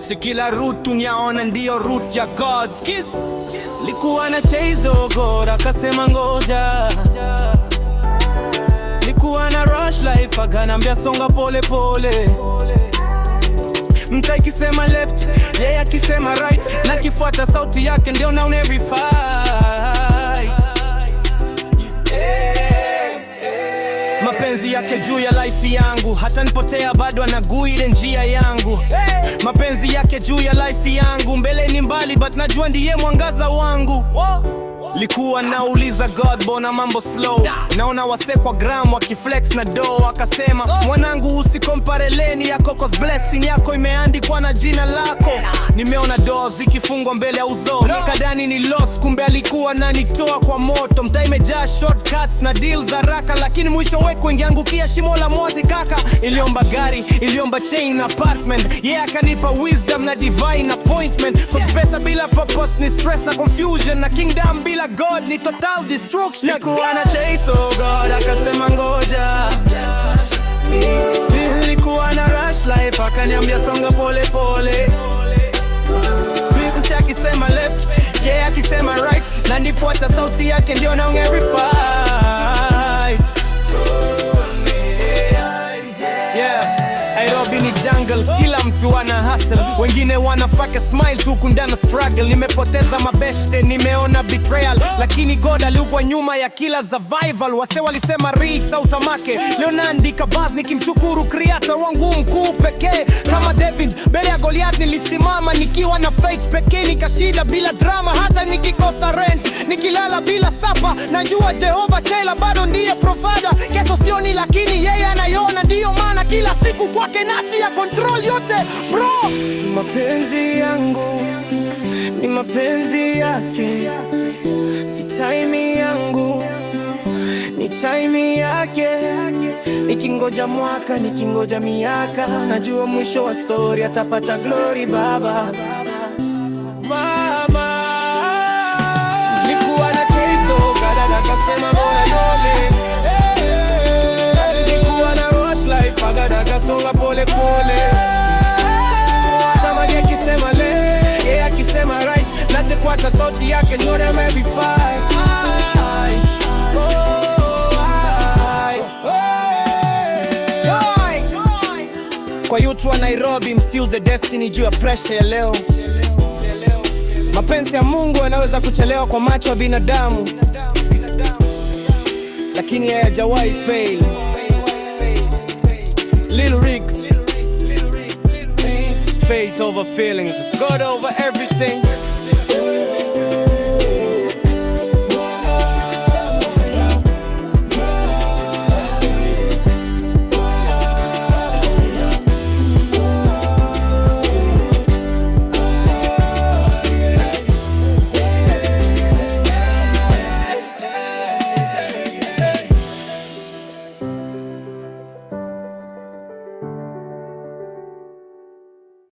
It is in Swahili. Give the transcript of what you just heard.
Si kila route unyaona ndio route ya God's kiss. Likuwa na chase dogo akasema ngoja, likuwa na rush life akanambia songa pole pole. Mta ikisema left, yeye akisema right, na kifuata sauti yake ndio naona every fight. Mapenzi yake juu ya life yangu, hata nipotea bado anagui ile njia yangu. Mapenzi yake juu ya life yangu, mbele ni mbali but najua ndiye mwangaza wangu. Likuwa nauliza God bona mambo slow, naona wase kwa gram wakiflex na dough. Akasema mwanangu usikompare leni yako, cause blessing yako imeandikwa na jina lako. Nimeona doors zikifungwa mbele ya uzo, kadani ni lost, kumbe alikuwa nanitoa kwa moto. Mtaa imejaa shortcuts na deals haraka, lakini mwisho weko ingeangukia shimo la mozi kaka. Iliomba gari, iliomba chain apartment, yeah akanipa wisdom na divine appointment. Cause pesa bila purpose ni stress na confusion, na kingdom bila God ni total destruction. Likuwa na chase oh God akasema ngoja, likuwa na rush life akaniambia songa pole pole. Mtu akisema left, yeah akisema right, na nifuata sauti yake ndio naona every fight. Nairobi ni jungle, kila mtu ana hustle, wengine wanafaka smiles huku ndani struggle. Nimepoteza mabeshte, nimeona betrayal, lakini God alikuwa nyuma ya kila survival. Wase walisema reach au tamake, leo naandika buzz nikimshukuru creator wangu mkuu pekee. Kama David mbele ya Goliath nilisimama nikiwa na faith pekee, nikashinda bila drama hata nikikosa rent, nikilala bila sapa. Najua Jehova Chela bado ndiye provider, kesho sioni lakini yeye anaiona, ndio maana kila siku kwake nachi ya control yote bro. Si mapenzi yangu ni mapenzi yake, si time yangu ni time yake. Nikingoja mwaka, nikingoja miaka, najua mwisho wa story atapata glory baba. Mama nilikuwa na Kristo kadada akasema bora dole, nilikuwa na rush life agada kasonga pole pole. Tamage akisema left, yeye akisema right, natekwata sauti yake ndio na maybe fight. Kwa youth wa Nairobi msiuze destiny juu ya pressure ya leo. Mapenzi ya Mungu yanaweza kuchelewa kwa macho ya binadamu, lakini hayajawahi fail. Lil Rigs, faith over feelings, God over everything.